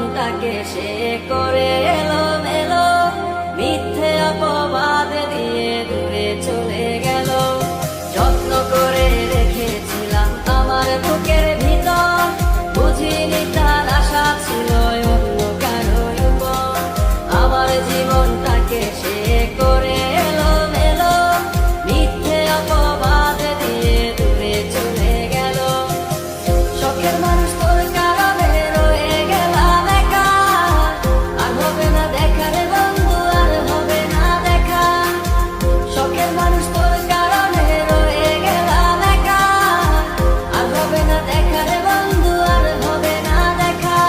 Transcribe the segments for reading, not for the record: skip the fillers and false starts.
জীবনটাকে সে করে এলোমেলো, মিথ্যে অপবাদ দিয়ে দূরে চলে গেল। যত্ন করে রেখেছিলাম আমার বুকের ভিতর, বুঝিনি তার আশা ছিল অন্য কারো উপর। আমার জীবনটাকে সে করে এলোমেলো, মিথ্যে অপবাদ দিয়ে দূরে চলে গেল। শখের মানুষ তোর কারণে রয়ে গেলাম একা, আর হবে না দেখা রে বন্ধু, আর হবে না দেখা। শখের মানুষ তোর কারণে রয়ে গেলাম একা, আর হবে না দেখা রে বন্ধু, আর হবে না দেখা।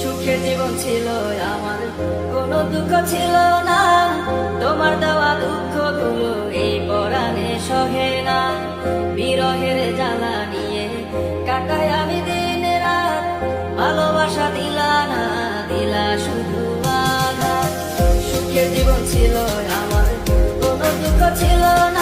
সুখের জীবন ছিল আমার, কোনো দুঃখ ছিল না। তোমার দেওয়া দুঃখগুলো এই পরাণে সহে না। বিরহের জ্বালা নিয়ে কাটাই আমি দিন রাত, ভালোবাসা দিলা না, দিলা শুধু আঘাত। সুখের জীবন ছিল আমার, কোনো দুঃখ ছিল না।